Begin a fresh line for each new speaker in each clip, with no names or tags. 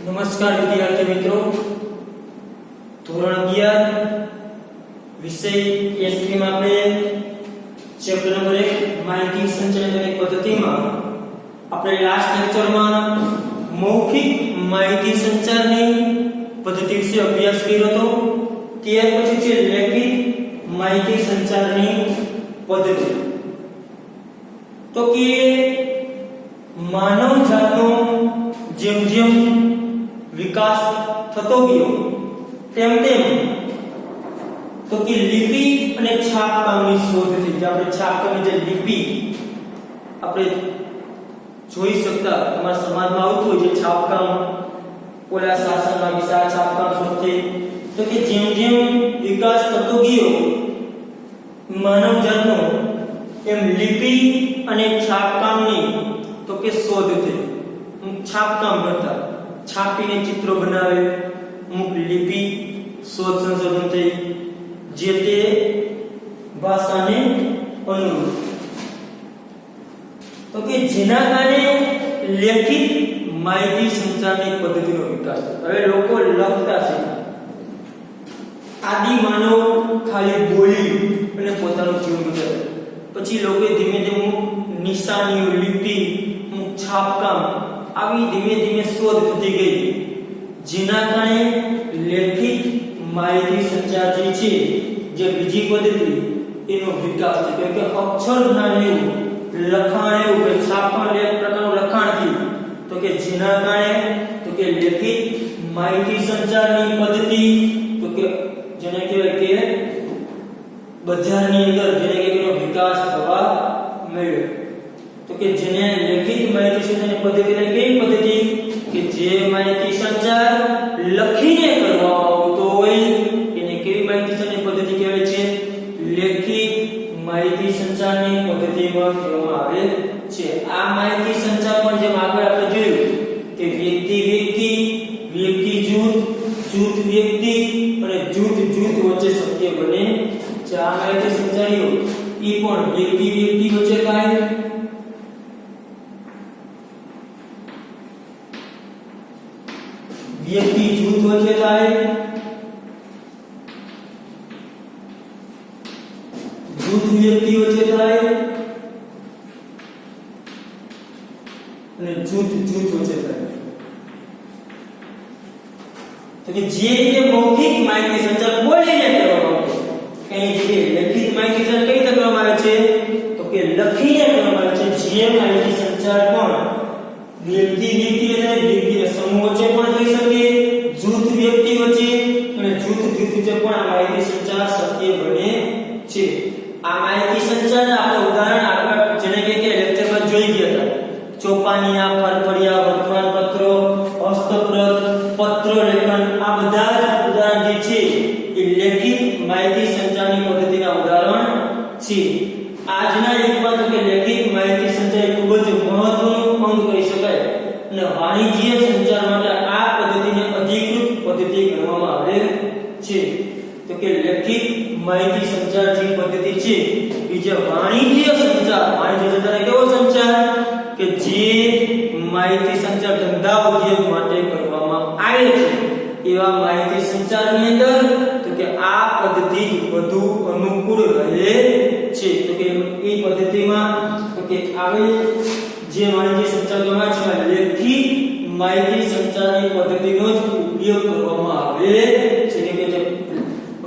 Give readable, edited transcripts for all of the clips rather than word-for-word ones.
નમસ્કાર વિદ્યાર્થી મિત્રો, ધોરણ 11 વિષય એસટી માં આપણે ચેપ્ટર નંબર 1 માહિતી સંચાલનની પદ્ધતિમાં આપણે લાસ્ટ લેક્ચરમાં મૌખિક માહિતી સંચારની પદ્ધતિ વિશે અભ્યાસ કર્યો હતો. ત્યાર પછી છે લેખિત માહિતી સંચારની પદ્ધતિ. તો કે માનવ જાતનો જેમ જેમ વિકાસ થતો ગયો તેમ તેમ તો કે લિપિ અને છાપકામની શોધ થઈ. જે આપણે છાપકામની જે લિપિ આપણે જોઈ શકતા તમારા સમાજમાં આવતું હોય, જે છાપકામ ઓલા શાસનના વિશાળ છાપકામ શોધ થઈ. તો કે જેમ જેમ વિકાસ થતો ગયો માનવ જાતનો એમ લિપિ અને છાપકામની તો કે શોધ થઈ. છાપકામ કરતા, છાપીને ચિત્રો બનાવે, અમુક લિપિ શોધ સંશોધન થઈ જે તે ભાષાને અનુરૂપ. તો કે જેના કારણે લેખિત માહિતી સંચારની પદ્ધતિનો વિકાસ. હવે લોકો લખતા છે. આદિ માનવ ખાલી બોલી અને પોતાનું જીવન ગુજારે. પછી લોકોએ ધીમે ધીમે નિશાનીઓ, લિપિ, છાપકામ આવી ધીમે ધીમે શોધ થતી ગઈ, જેના કારણે લેખિત માહિતી સંચાર જે છે, જે બીજી પદ્ધતિ એનો વિકાસ છે. કે અક્ષર જ્ઞાન એવું, લખાણ એવું, કે છાપકામ એક પ્રકારનું લખાણ થયું. તો કે જેના કારણે તો કે લેખિત માહિતી સંચારની પદ્ધતિ તો કે જેને કહેવાય કે બજારની અંદર જેને એનો વિકાસ થવા મળ્યો. તો કે જેને લેખિત માહિતી સંચારની પદ્ધતિ એટલે કેવી પદ્ધતિ કે જે માહિતી સંચાર લખીને કરવામાં આવતો હોય એને કેવી માહિતી સંચારની પદ્ધતિ કહેવાય છે? લેખિત માહિતી સંચારની પદ્ધતિમાં કહેવામાં આવે છે. આ માહિતી સંચારમાં જેમ આગળ આપણે જોયું કે વ્યક્તિ વ્યક્તિ, વ્યક્તિ જૂથ, જૂથ વ્યક્તિ અને જૂથ જૂથ વચ્ચે શક્ય બને છે. આ માહિતી સંચારીઓ ઈ પણ વ્યક્તિ વ્યક્તિ વચ્ચે થાય, વ્યક્તિ જૂથ વચ્ચે થાય, જૂથ વ્યક્તિ વચ્ચે થાય અને જૂથ જૂથ વચ્ચે થાય. તો કે જે રીતે મૌખિક માહિતી સંચાર બોલીને કરવામાં આવે છે, કઈ જગ્યાએ લેખિત માહિતી સંચાર કઈ રીતે કરવામાં આવે છે? તો કે લખીને કરવામાં આવે છે. જે માહિતી સંચાર પણ વ્યક્તિ વ્યક્તિ અને વ્યક્તિના સમૂહ વચ્ચે પણ થઈ શકે, જૂથ વ્યક્તિ વચ્ચે અને જૂથ જૂથ વચ્ચે પણ આ માહિતી સંચાર શક્ય બને છે. આ માહિતી સંચારના આપણે ઉદાહરણ આગળ જેને કે લેક્ચરમાં જોઈ ગયા હતા. ચોપાનિયા, ફરફડિયા, વર્તમાનપત્રો, હસ્તપ્રત, પત્ર લેખન, આ બધા જ ઉદાહરણ જે છે એ લેખિત માહિતી સંચારની પદ્ધતિના ઉદાહરણ છે. આજના યુગમાં તો કે લેખિત માહિતી સંચાર ખૂબ જ મહત્વનું અંગ કહી શકાય અને વાણિજ્ય સંચાર માટે આ પદ્ધતિને અધિકૃત પદ્ધતિ ગણવામાં આવે છે. તો કે લેખિત માહિતી સંચાર જે પદ્ધતિ છે એ જે વાણિજ્ય સંચાર, વાણિજ્ય સંચાર કેવો સંચાર કે જે માહિતી સંચાર ધંધા ઉદ્યોગ માટે કરવામાં આવે છે એવા માહિતી સંચારની અંદર તો કે આ પદ્ધતિ વધુ અનુકૂળ રહે છે. તો કે એ પદ્ધતિમાં તો કે આવી જે વાણિજ્ય સંચાર કરવામાં છે લેખિત માહિતી સંચારની પદ્ધતિનો જ ઉપયોગ કરવામાં આવે છે. કે જે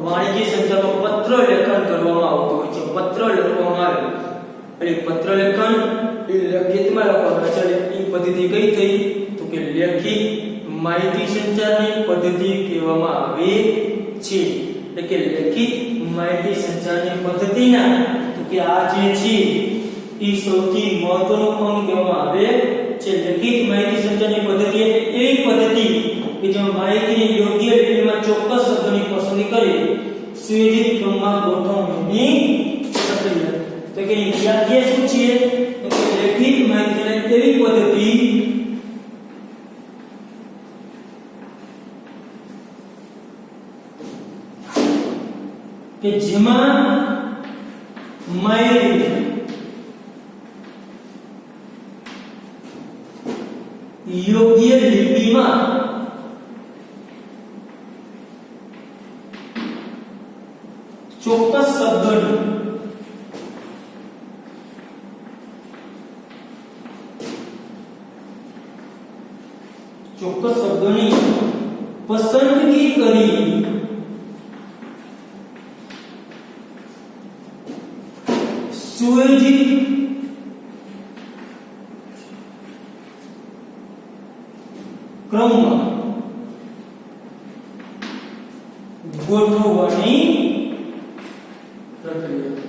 વાણિજ્ય સંચારમાં પત્ર લેખન કરવામાં આવતું હોય છે, પત્ર લખવામાં આવે એટલે પત્ર લેખન એ લેખિતમાં લખવામાં આવે છે. એ પદ્ધતિ કઈ થઈ? તો કે લેખિત માહિતી સંચારની પદ્ધતિ કહેવામાં આવે છે. એટલે કે લેખિત માહિતી સંચારની પદ્ધતિના તો કે આ જે છે એ સૌથી મહત્વનું અંગ કહેવામાં આવે છે. લેખિત માહિતી સંચારની પદ્ધતિ એવી પદ્ધતિ કે જેમાં માહિતીને યોગ્ય લિપિમાં ચોક્કસ શબ્દોની પસંદગી કરી સુયોજિત ક્રમમાં ગોઠવણીની પ્રક્રિયા. તો કે વ્યાખ્યા શું છે? તો કે લેખિત માહિતીની એવી પદ્ધતિ કે જેમાં માહિતી યોગ્ય લિપિમાં શબ્દોની પસંદગી કરી સુયોજિત ક્રમમાં ગોઠવવાની પ્રક્રિયા.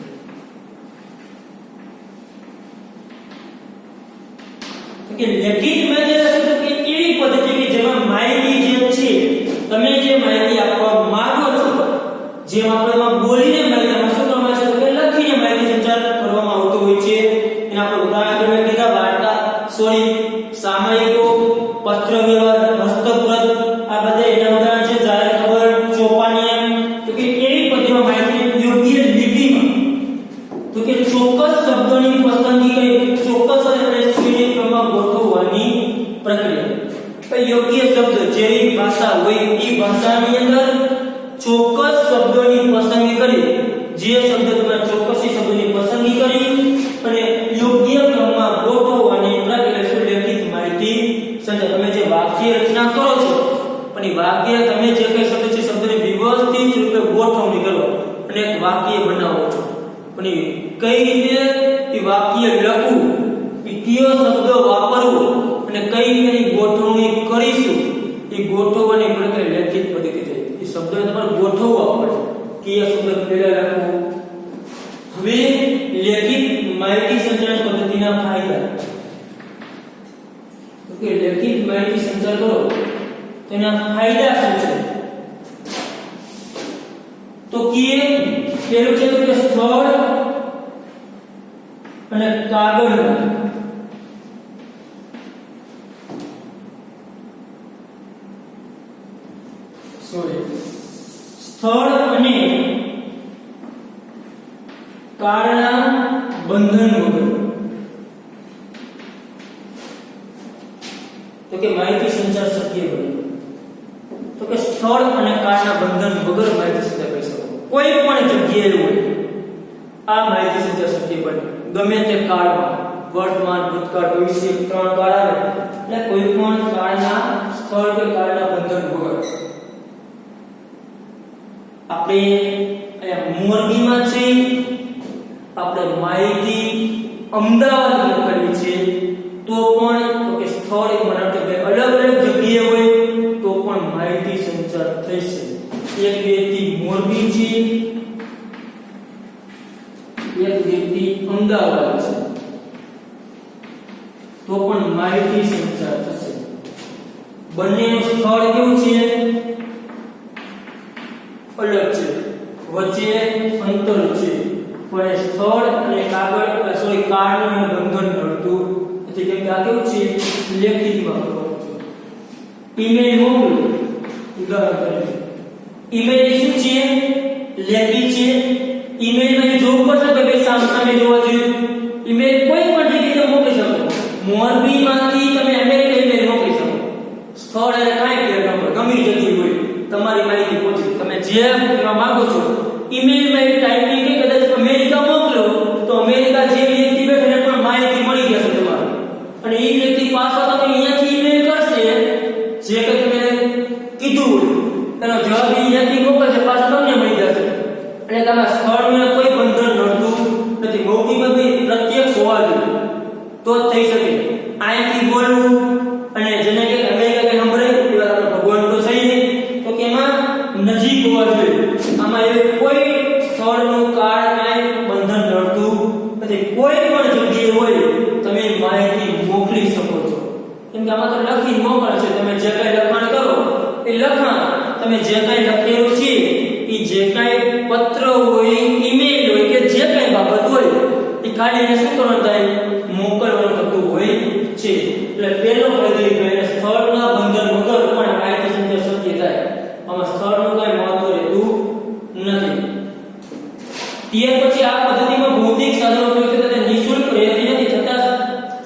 તો કે લેખિત મેથડ તો કે એવી પદ્ધતિ કે જેમાં માહિતી જે છે તમે જે માહિતી આપવા માંગો છો જેમ આપણે એમાં બોલીને માહિતી આપવા શું કરવામાં આવે છે તો કે લખીને માહિતી સંચાર કરવામાં આવતો હોય છે. એના પર ઉદાહરણ મેં કીધા વાર્તા, સોરી, સામયિકો, પત્ર વ્યવહાર, હસ્તપ્રત, આ બધા એના ઉદાહરણ છે. જાહેર ખબર, ચોપાનિયા. તો કે એવી પદ્ધતિમાં માહિતી યોગ્ય લીટીમાં તો કે ચોક્કસ શબ્દોની પસંદગી કરી ચોક્કસ અને સુયોજિત ક્રમમાં ગોઠવવાની પ્રક્રિયા. તો યોગ્ય શબ્દ જેવી ભાષા હોય એ ભાષાની અંદર ચોક્કસ શબ્દોની પસંદગી કરી જે શબ્દ તમે ચોક્કસ શબ્દોની પસંદગી કરી અને યોગ્ય ક્રમમાં ગોઠવવાની પ્રક્રિયા શું લેખિત માહિતી સંચાર. તમે જે વાક્ય રચના કરો છો અને વાક્ય તમે જે કઈ શબ્દ છે શબ્દને વ્યવસ્થિત રૂપે ગોઠવણી કરો અને એક વાક્ય બનાવો છો અને કઈ રીતે એ વાક્ય લખવું, એ કયો શબ્દ વાપરવો અને કઈ રીતે ગોઠવણી કરીશું એ ગોઠવવાની પ્રક્રિયા લેખિત પદ્ધતિ છે. એ શબ્દને તમારે ગોઠવવા પડે કયા શબ્દ પહેલા લખવું. હવે લેખિત માહિતી સંચાર પદ્ધતિના ફાયદા. તો કે લેખિત માહિતી સંચાર કરો તેના ફાયદા શું છે તો કે પહેલું છે તો કે સ્થળ અને કાગળ સ્થળ અને કાળના બંધન વગર. તો કે માહિતી સંચાર શક્ય બને. તો કે સ્થળ અને કાળના બંધન વગર માહિતી સંચાર કરી શકો. કોઈ પણ જગ્યાએ હોય આ માહિતી સંચાર શક્ય બને. ગમે તે કાળમાં, વર્તમાન, ભૂતકાળ, ભવિષ્ય ત્રણ કાળ આવે એટલે કોઈ પણ કાળના સ્થળ કે કાળના બંધન વગર. આપણે અહીંયા મોરબીમાં છે, આપણે માહિતી અમદાવાદમાં કરવી છે તો પણ તો કે સ્થળ મનાતો કે અલગ અલગ જગ્યાએ હોય તો પણ માહિતી સંચાર થઈ શકે. એક વ્યક્તિ મોરબી છે, એક વ્યક્તિ અમદાવાદ છે તો પણ માહિતી સંચાર થશે. બંનેનું સ્થળ કેવું છે? અલગ છે, વચ્ચે અંતર છે પણ સ્થળ અને કાગળ સોરી કાળનું બંધન નડતું નથી. કેમ કે આ કેવું છે? લેખિતમાં કરવાનું છે. ઈમેલ મોકલો, ઉદાહરણ તરીકે ઈમેલ શું છે? લેખિત છે. ઈમેલમાં જોવું પડશે કે ભાઈ સામે જોવા જોઈએ. ઈમેલ કોઈ પણ જગ્યાએ મોકલી શકો. મોરબીમાંથી તમે અમેરિકા ઈમેલ મોકલી શકો. સ્થળ અને કાંઈ ફેર ન પડે, ગમે જગ્યાએ હોય તમારી માહિતી પહોંચે. તમે જે કહેવા માંગો છો ઈમેલમાં ટાઈપિંગ કે કદાચ અમેરિકા મોકલો તો અમેરિકા જે વ્યક્તિ બેઠે એને પણ માહિતી મળી જશે તમારે. અને એ વ્યક્તિ પાછો તમે અહીંયાથી ઈમેલ કરશે જે કે તમે કીધું એનો જવાબ અહીંયાથી મોકલશે પાછો તમને મળી જશે. અને તમારા સ્થળનું કોઈ બંધન નડતું નથી. મૌખિકમાં બી પ્રત્યક્ષ હોવા જોઈએ તો જ થઈ શકે. અહીંથી બોલવું અને જેને કે અમેરિકા કે નંબર એવા આપણે ભગવાન તો થઈ નહીં તો કે એમાં નજીક હોવા જોઈએ. આમાં એવું કોઈ સ્થળનું કાળ કાંઈ બંધન નડતું નથી. કોઈ પણ જગ્યાએ હોય તમે માહિતી મોકલી શકો છો. કેમ કે આમાં તો લખી મોકલ છે. તમે જે કાંઈ લખાણ કરો એ લખાણ તમે જે કાંઈ લખેલું છે એ જે કાંઈ પત્ર હોય, ઈમેલ હોય કે જે કાંઈ બાબત હોય એ ખાલી એને શું કરવાનું થાય? મોકલવાનું થતું હોય છે. એટલે પહેલો ફાયદો એ સ્થળના બંધન વગર પણ માહિતી સંચાર શક્ય થાય. આમાં સ્થળનું કાંઈ મહત્વ રહેતું નથી. ત્યાર પછી આ પદ્ધતિમાં ભૌતિક સાધનો ઉપયોગ થતા નિઃશુલ્ક રહેતી નથી, છતાં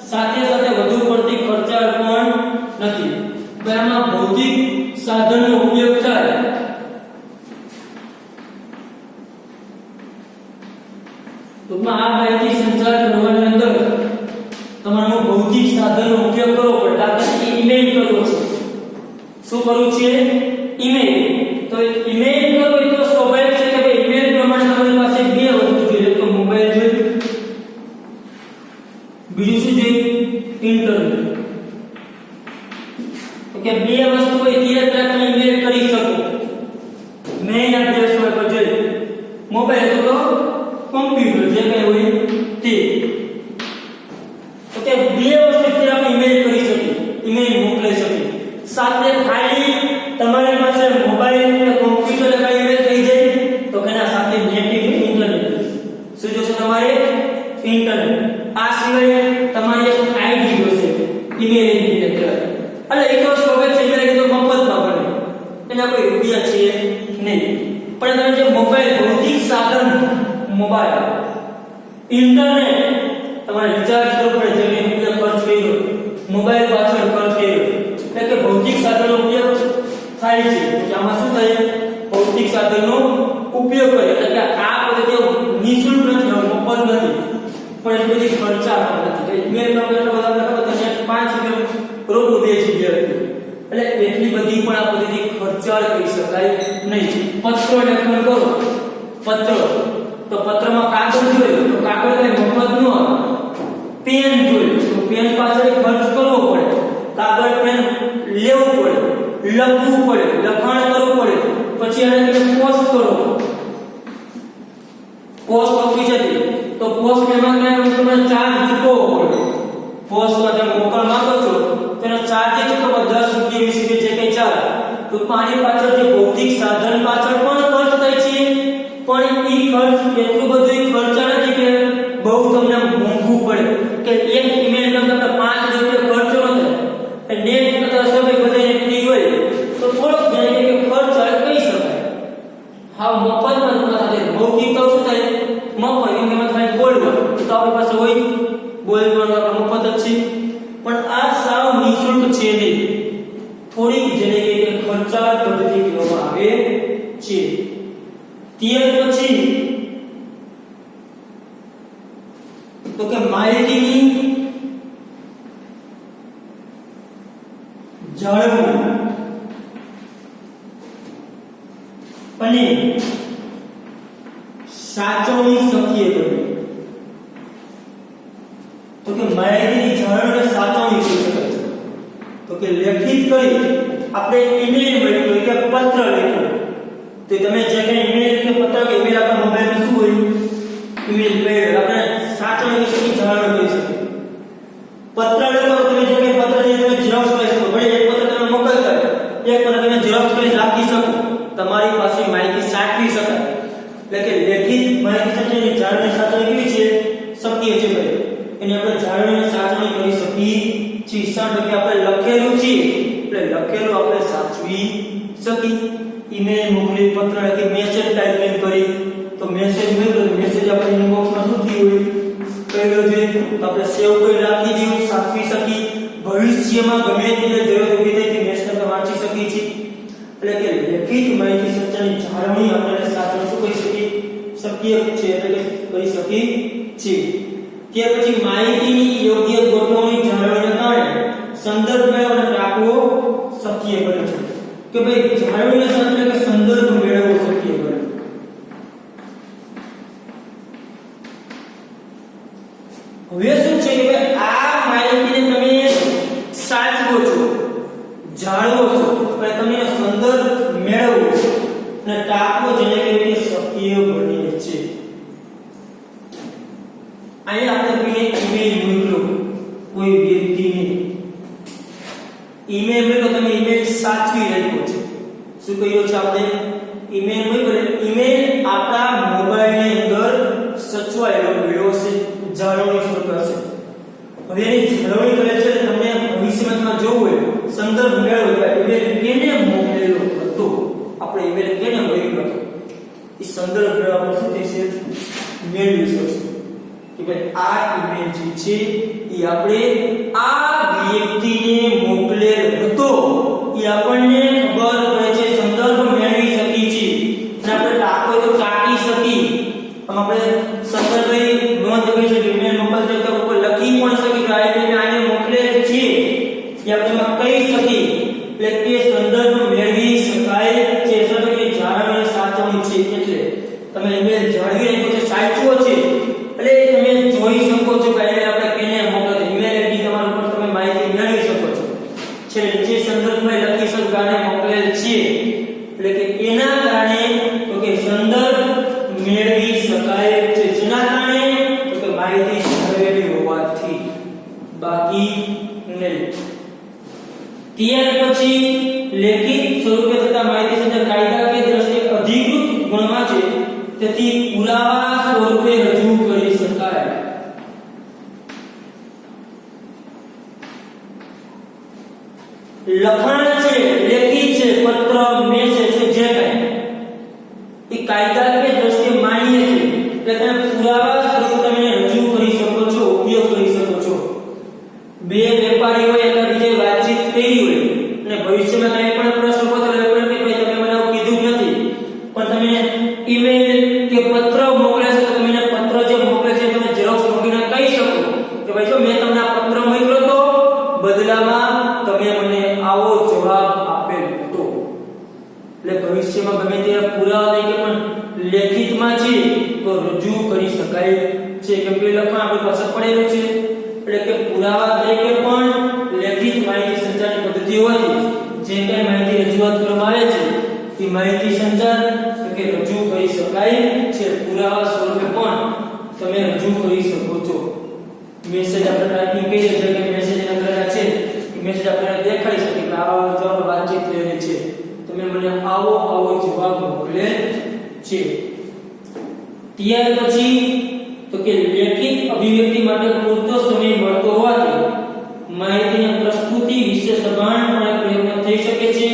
સાથે સાથે વધુ પડતી ખર્ચાળ પણ નથી. આમાં ભૌતિક સાધનનો ઉપયોગ થાય બીજું શું જોઈએ? ઇન્ટરનેટ. તો કે બે વસ્તુ હોય ત્યારે તમે ઈમેલ કરી શકો. મેઈન એડ્રેસ પર જોઈએ મોબાઈલ તો કમ્પ્યુટર જે કઈ હોય તે. તો કે બે વસ્તુ ત્યારે આપણે ઈમેલ કરી શકીએ, ઈમેલ મોકલી શકીએ. સાથે ખાલી તમારી પાસે મોબાઈલ કે કમ્પ્યુટર કે ઈમેલ થઈ જાય તો કેના સાથે નેટિવ ઇન્ટરનેટ. શું જોશે તમારે? ઇન્ટરનેટ. આ સિવાય તમારી એક આઈડી જોશે, ઈમેલ આઈડી કહેવાય. એટલે એક તો સોફ્ટવેર છે એટલે તો મફતમાં બને, એના કોઈ રૂપિયા છે નહીં. પણ તમે જે મોબાઈલ ભૌતિક સાધન, મોબાઈલ ઇન્ટરનેટ તમારે રિચાર્જ કરવું પડે, જેને રૂપિયા ખર્ચ કર્યો, મોબાઈલ પાછળ ખર્ચ કર્યો, એટલે કે ભૌતિક સાધનનો ઉપયોગ થાય છે. તો આમાં શું થાય? ભૌતિક સાધનનો ઉપયોગ કરે. એટલે કે આ પદ્ધતિઓ નિઃશુલ્ક નથી, મફત નથી, પણ એટલી બધી ખર્ચા પણ નથી. ઈમેલ નો કેટલો બધા ખબર તમને 5 રૂપિયા રોકડું 2 GB હતું. એટલે એટલી બધી પણ આ પદ્ધતિ ખર્ચાળ કરી શકાય નહીં. પત્રો લેખન કરો, પત્ર તો પત્રમાં કાગળ જોઈએ તો કાગળ કઈ મફત ન આવે. પેન જોઈએ તો પેન પાછળ ખર્ચ કરવો પડે, કાગળ પેન લેવું પડે, લખવું પડે, લખાણ કરવું પડે, પછી એને તમે પોસ્ટ કરો. પોસ્ટ ઓફિસ હતી તો પોસ્ટ એમાં તમે ચાર્જ ચૂકવવો પડે. પોસ્ટમાં તમે મોકલ માંગો છો તો એનો ચાર્જ ચૂકવવો 10 રૂપિયા 20 રૂપિયા જે કઈ ચાર્જ. તો પાણી પાછળ જે ભૌતિક સાધન પાછળ પણ ખર્ચ થાય છે, પણ એ ખર્ચ એટલું બધું ખર્ચા નથી કે બહુ તમને મોંઘું પડે કે એક ઈમેલ નો તમને 5 રૂપિયા ખર્ચો ન થાય. નેટ કરતા સમય બધાને ફ્રી હોય તો થોડોક જાણે કે ખર્ચ કરી શકાય. હા મફતમાં નથી. ભૌતિક તો શું થાય? મફત એમાં થાય બોલવું તો આપણી પાસે હોય, બોલવાનું આપણે મફત જ છે. પણ આ સાવ નિઃશુલ્ક છે નહીં, થોડીક જેને કે ખર્ચાળ પદ્ધતિ કહેવામાં આવે છે. ત્યાર પછી તો કે માહિતીની જાળવણી અને સાચવણી શક્ય બને. તો કે માહિતીની જાળવણી અને સાચવણી કરી શકાય છે. તો કે લેખિત કરી આપણે ઈમેલ મોકલ્યો કે પત્ર લખ્યો તો તમે જે કઈ ઈમેલ કે પત્ર કે ઈમેલ આપણા મોબાઈલમાં શું હોય? ઈમેલ મેળ આપણે સાચવણી કરી જાળવણી કરી શકીએ. પત્ર લખો તમે જે કઈ પત્ર છે તમે ઝેરોક્સ કરી શકો. ભલે એક પત્ર તમે મોકલતા એક પત્ર તમે ઝેરોક્સ કરી રાખી શકો, તમારી પાસે માહિતી સાચવી શકાય. એટલે કે લેખિત માહિતી સાચવણી જાળવણી સાચવણી કેવી છે? શક્ય છે ભાઈ. એને આપણે જાળવણી અને સાચવણી કરી શકીએ છીએ. શા કે આપણે લખેલું છે એટલે લખેલું આપણે સાચવી શકીએ. ઈમેલ મોકલી, પત્ર લખી, મેસેજ ટાઈપિંગ કરી તો મેસેજ મોકલ્યો, મેસેજ આપણે ઇનબોક્સમાં શું થયું હોય કહેલો છે તો આપણે સેવ કરી રાખી દઈએ, સાચવી શકીએ. ભવિષ્યમાં ગમે ત્યારે જરૂર ઊભી થાય કે મેસેજ આપણે વાંચી શકીએ છીએ. એટલે કે લેખિત માહિતી સંચારની જાળવણી આપણે સાચવણી શું કરી શકીએ? શક્ય છે, એટલે કે કરી શકીએ છીએ. ત્યાર પછી માહિતીની યોગ્ય ગોઠવણી જાળવણીને કારણે સંદર્ભ મેળવવો અને ટાંકવો શક્ય બને છે. કે ભાઈ જાળવણીને સાથે કે સંદર્ભ મેળવવો શક્ય બને. હવે શું છે કે આ માહિતીને તમે સાચવો છો, જાળવો છો, અને તમે એનો સંદર્ભ મેળવવો અને ટાંકવો જેને કહેવાય કે શક્ય બને છે. અહીંયા આપણે ઈમેલ મોકલો કોઈ વ્યક્તિને, ઈમેલ મોકલો તમે ઈમેલ સાચવી રાખ્યો છે. શું કહ્યું છે આપણે? ઈમેલ મોકલો, ઈમેલ આપણા મોબાઈલની અંદર સચવાયેલો રહ્યો છે, જાળવણી સ્વરૂપે હશે. હવે એની જાળવણી કરે છે તમને ભવિષ્યમાં જોવું હોય સંદર્ભ મેળવો ઈમેલ કેને મોકલેલો હતો, આપણે ઈમેલ કેને મોકલ્યો હતો, એ સંદર્ભ મેળવવા શું થશે? મેળવી શકશે કે ભાઈ આ ઈમેલ જે છે એ આપણે આ વ્યક્તિને મોકલેલ હતો. એ આપણને ખબર પડે છે, સંદર્ભ મેળવી શકીએ છીએ અને આપણે ટાંકો તો ટાંકી શકીએ. આમ આપણે સંદર્ભની નોંધ કરી શકીએ. ઈમેલ મોકલતા તો ઉપર લખી પણ શકીએ કે આ ઈમેલ આને મોકલેલ છે એ આપણે કહી શકીએ. એટલે કે સંદર્ભ મેળવી શકાય છે. એટલે જાળવણી સાચવણી છે. એટલે તમે ઈમેલ જાળવી રાખ્યો છે, સાચવો છે, એટલે તમે જોઈ શકો છો કે આપણે કેને જરૂરી હોવાથી, બાકી નહીં. ત્યાર પછી લેખિત સ્વરૂપે થતા માહિતી સંચાર કાયદાકીય દ્રષ્ટિએ અધિકૃત ગુણમાં છે, તેથી પુરાવા સ્વરૂપે રજૂ કરી શકાય. લખાણ છે, લેખિત છે, પત્ર, મેસેજ છે, જે કાંઈ એ કાયદાકીય દ્રષ્ટિએ માન્ય છે, એટલે તમે પુરાવા સ્વરૂપે તમે રજૂ કરી શકો છો, ઉપયોગ કરી શકો છો. બે વેપારીઓ એકબીજાને વાતચીત કરી હોય અને ભવિષ્યમાં કંઈ પણ પ્રશ્ન પૂછો તો પણ કે ભાઈ તમે મને આવું કીધું નથી, પણ તમે ઈમેલ કે પત્ર મોકલે છે, તો તમે પત્ર જે મોકલે છે તમે ઝેરોક્સ મૂકીને કહી શકો કે ભાઈ જો મેં તમને આ પત્ર મોકલ્યો તો બદલામાં તમે મને આવો જવાબ આપેલ હતો. એટલે ભવિષ્યમાં ગમે તે પુરાવા તરીકે પણ લેખિતમાં છે તો રજૂ કરી શકાય છે, કેમ કે લખાણ આપણી પાસે પડેલું છે. એટલે કે પુરાવા તરીકે પણ લેખિત માહિતી સંચારની પદ્ધતિ હોવાથી જે કંઈ માહિતી રજૂઆત કરવામાં આવે છે તે માહિતી સંચાર કે રજૂ કરી શકાય છે. પુરાવા સ્વરૂપે પણ તમે રજૂ કરી શકો છો. મેસેજ આપણે ટાઈપિંગ કરીએ છીએ કે મેસેજ લખેલા છે, મેસેજ આપણે દેખાડી શકીએ કે આવો જવાબ વાતચીત થયેલી છે, તમે મને આવો આવો જવાબ મોકલે છે. ત્યાર પછી તો કે લેખિત અભિવ્યક્તિ માટે પૂરતો સમય મળતો હોવાથી માહિતીની પ્રસ્તુતિ વિશે સભાનપણે પ્રયત્ન થઈ શકે છે.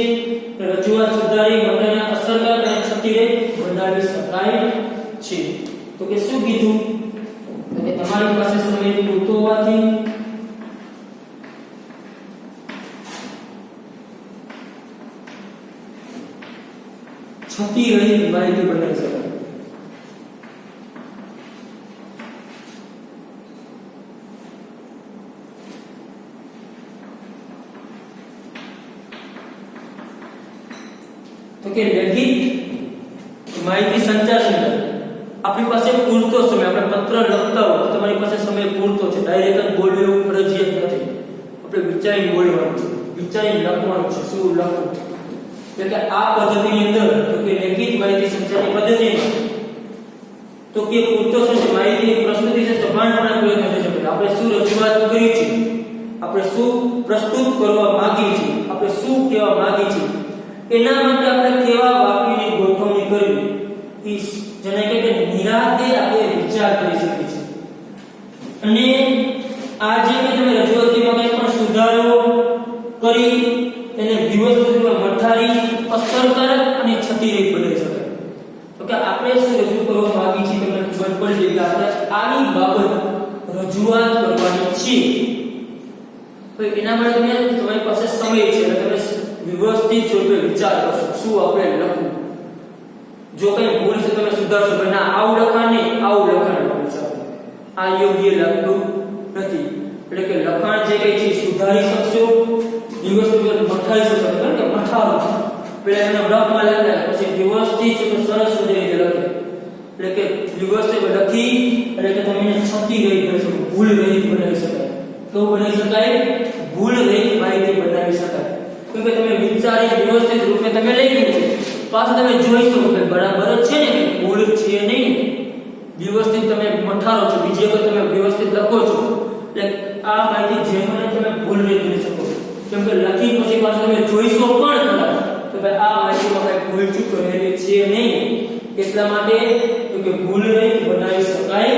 રજૂઆત સુધારી મતને અસરકારક અને છતીરે બનાવી શકાય છે. તો કે શું કીધું કે તમારી પાસે સમય પૂરતો હોવાથી છતી રહિત માહિતી બનાવી શકાય. તો કે લેખિત માહિતી સંચાર આપણી પાસે પૂરતો સમય, આપણે પત્ર લખતા હોય તો તમારી પાસે સમય પૂરતો છે, ડાયરેક્ટ જ બોલવું ફરજિયાત નથી. આપણે વિચારી બોલવાનું છે, વિચારી લખવાનું છે, શું લખવું. એટલે કે આ પદ્ધતિની અંદર તો કે લેખિત માહિતી સંચારની પદ્ધતિમાં તો કે પૂરતો સમય માહિતીની પ્રસ્તુતિ છે સભાનપણે પ્રયત્ન થઈ શકે. આપણે શું રજૂઆત કરી છે, આપણે શું પ્રસ્તુત કરવા માંગી છે, આપણે શું કહેવા માંગી છે, એના માટે આપણે કેવા વાક્યની ગોઠવણી કરવી, એ જેને કે નિરાંતે આપણે વિચાર કરી શકીએ છીએ. અને આ જે તમે રજૂઆતમાં કંઈ પણ સુધારો કરી એને વ્યવસ્થિત મઠારી અસરકારક અને છતીરહિત બનાવી શકાય. તો કે આપણે શું રજૂ કરવા માંગી છીએ તમને ખબર પડી જાય કે આપણે આની બાબત રજૂઆત કરવાની છે. તો એના માટે તમારી પાસે સમય છે એટલે તમે વ્યવસ્થિત સ્વરૂપે વિચાર કરશો શું આપણે લખવું. જો કંઈ ભૂલ છે તમે સુધારશો કે ના આવું લખાણ નહીં આવું લખાણ લખવું છે, આ યોગ્ય લાગતું નથી. એટલે કે લખાણ જે કંઈ છે સુધારી શકશો, વ્યવસ્થિત મઠાઈ શકશો. કારણ કે મઠાવો પેલા એના બ્લોકમાં લખેલા પછી વ્યવસ્થિત સરસ રીતે લખે. એટલે કે વ્યવસ્થિત લખી એટલે કે તમે છતી રહિત કરી શકો, ભૂલ રહિત બનાવી શકાય. તો બનાવી શકાય ભૂલ રહિત માહિતી બનાવી શકાય. કે તમે વિચારી વ્યવસ્થિત રૂપે તમે લખ્યું છે, પાછું તમે જોઈ શકો કે બરાબર જ છે ને, ભૂલ છે નહીં. વ્યવસ્થિત તમે મઠારો છો, બીજી વખત તમે વ્યવસ્થિત લખો છો એટલે આ માહિતી જે મને તમે ભૂલ નહીં કરી શકો. કેમ કે લખી પછી પાછું તમે જોઈશો પણ ખરા તો ભાઈ આ માહિતીમાં કઈ ભૂલ ચૂક રહેલી છે નહીં. એટલા માટે તો કે ભૂલ રહિત બનાવી શકાય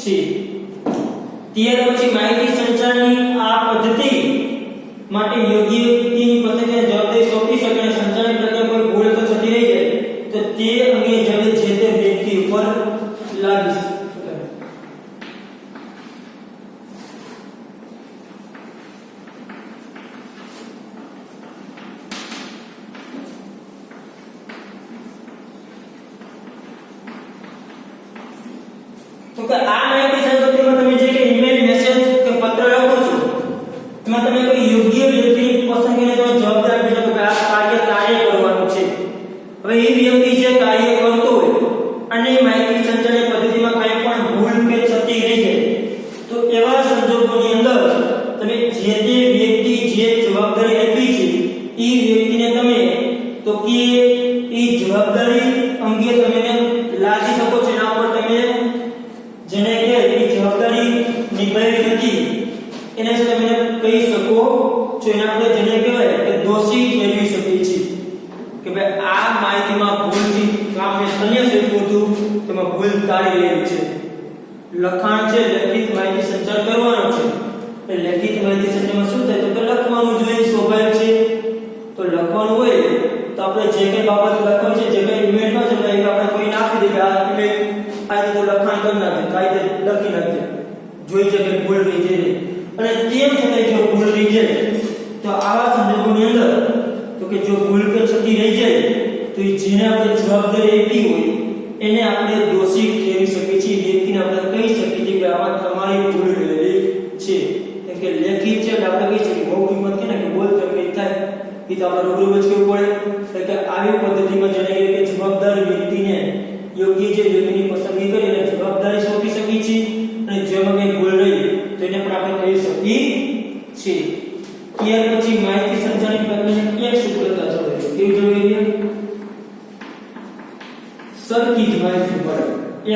છે. ત્યાર પછી માહિતી સંચારની આ પદ્ધતિ માટે યોગ્ય વ્યક્તિની પદ્ધતિને જવાબદારી સોંપી શકે અને સંચાલન પ્રક્રિયા કોઈ ભૂલ તો થતી રહી જાય તો તે અંગે જવાબદારી જે તે વ્યક્તિ ઉપર લાગી શકાય. તો કે આ માહિતી સંચારમાં તમે જે કે ઈમેલ, મેસેજ કે પત્ર લખો છો એમાં તમે કોઈ યોગ્ય વ્યક્તિની પસંદગીને તમે જવાબદાર આપી શકો કે આ કાર્ય કરવાનું છે. હવે એ વ્યક્તિ જે કાર્ય કરતો હોય અને માહિતી સંચારની પદ્ધતિમાં કંઈ પણ ભૂલ કે છતી રહી જાય તો એવા સંજોગોની અંદર તમે જે તે વ્યક્તિ જે જવાબદારી આપી છે એ વ્યક્તિને તમે તો કે એ જવાબદારી અંગે તમે લાગી શકો છો. એના ઉપર તમે જેને કે એ જવાબદારી તો એને આપણે જેને કહેવાય કે દોષી ઠેરવી શકીએ છીએ કે ભાઈ આ માહિતીમાં ભૂલથી કામ મેં અન્ય શેડ્યુલ હતું તેમાં ભૂલ તાળી લેવી છે. લખાણ છે લેખિત માહિતી સંચાર કરવાનો છે. એ લેખિત માહિતી સંચારમાં શું થાય તો કે લખવાનું જોઈએ, સ્વાભાવિક છે. તો લખવાનું હોય તો આપણે જે કઈ બાબત લખવાની છે, જે કઈ ઇમેલમાં છે આપણે કોઈને આપી દઈએ કે આ ઇમેલ આ રીતે લખાણ કરી નાખે, કાયદે લખી નાખે, જોઈ છે કે ભૂલ રહી જાય. અને તેમ છતાં જો ભૂલ રહી જાય તો આવા સંદર્ભોની અંદર તો કે જો ભૂલ કે છતી રહી જાય તો જેને આપણે જવાબદારી આપી હોય એને આપણે દોષી ઠેરવી શકીએ છીએ. વ્યક્તિને આપણે કહી શકીએ છીએ કે આમાં તમારી ભૂલ રહેલી છે. કેમ કે લેખિત છે એટલે આપણે કહી શકીએ, મૌખિક મત કે બોલતો કઈ થાય એ તો આપણે રૂબરૂ જ કહેવું પડે કે આવી પદ્ધતિમાં જેને કે જવાબદાર વ્યક્તિને યોગ્ય જે વ્યક્તિની પસંદગી કરી અને જવાબદારી સોંપી શકીએ છીએ અને જેમાં કઈ ભૂલ રહી તો એને પણ આપણે કહી શકીએ છીએ. ત્યાર પછી માહિતી સંચારની પ્રક્રિયાની એક સૂત્રતા જરૂરી છે. કેવી જરૂરી છે? સરખી જ માહિતી મળે,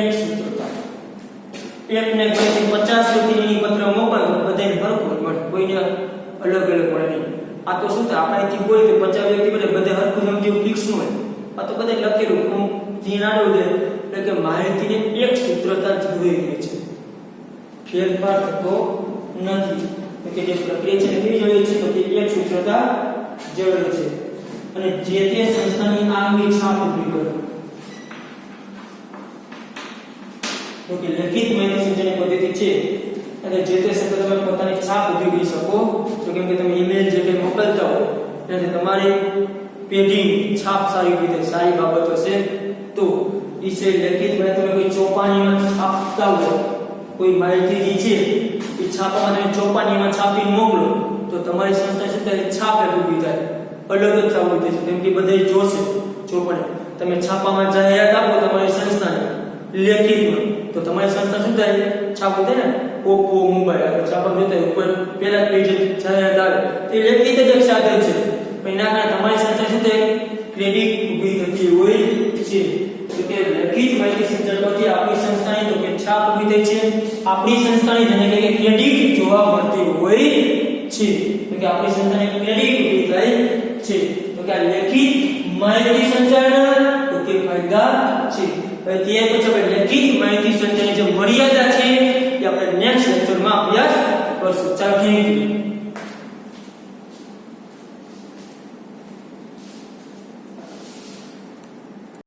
એક સૂત્રતા. એકને કઈ 50 વ્યક્તિની પત્ર મોકલો બધાને હરખું મળે, કોઈને અલગ અલગ મળે નહીં. આ તો શું થાય આપણે અહીંથી બોલી તો 50 વ્યક્તિ મળે બધા હરખું સમજી ફિક્સ ન હોય. આ તો બધા લખેલું હું ધ્યાન આડું દે એટલે કે માહિતીને એક સૂત્રતા જરૂરી રહે છે, ફેરફાર થતો નથી. કે જે પ્રક્રિયા છે કેવી જરૂરી છે તો કે એક સૂત્રતા જરૂરી છે. અને જે તે સંસ્થાની આગવી છાપ ઊભી કરો. તો કે લેખિત માહિતી સંચારની પદ્ધતિ છે અને જે તે સંસ્થા તમે પોતાની છાપ ઊભી કરી શકો. તો કેમ કે તમે ઈમેલ જે કંઈ મોકલતા હો એટલે તમારી પેઢી છાપ સારી રીતે સારી બાબતો છે તો એ છે લેખિત માહિતી તમે કોઈ ચોપાનીમાં છાપતા હો કોઈ માહિતી જે છે એ છાપામાં તમે ચોપાનીમાં છાપી મોકલો તો તમારી સંસ્થા છે ત્યારે છાપ ઊભી થાય, અલગ જ છાપ ઊભી થાય. કેમ કે બધા જોશે ચોપાને તમે છાપામાં જાહેરાત આપો તમારી સંસ્થાને લેખિતમાં તો તમારી સંસ્થા શું થાય છાપ થાય ને ઓપ્પો મોબાઈલ છાપા જોતા ઉપર પહેલા પેજ જાહેરાત આવે તે લેખિત જ એક સાધન છે. પણ એના કારણે તમારી સંસ્થા શું થાય ક્રેડિટ ઊભી થતી હોય છે. તો કે લેખિત માહિતી સંચાર પરથી આપણી સંસ્થાની તો કે છાપ ઊભી થઈ છે, આપણી સંસ્થાની જેને કે ક્રેડિટ જોવા મળતી હોય છે. તો કે આપણી સંસ્થાને ક્રેડિટ ઊભી થાય છે. તો કે આ લેખિત માહિતી સંચારના તો કે ફાયદા છે. હવે ત્યાર પછી આપણે લેખિત માહિતી સંચારની જે મર્યાદા છે એ આપણે નેક્સ્ટ લેક્ચરમાં અભ્યાસ કરશું. ચાલો થેન્ક યુ.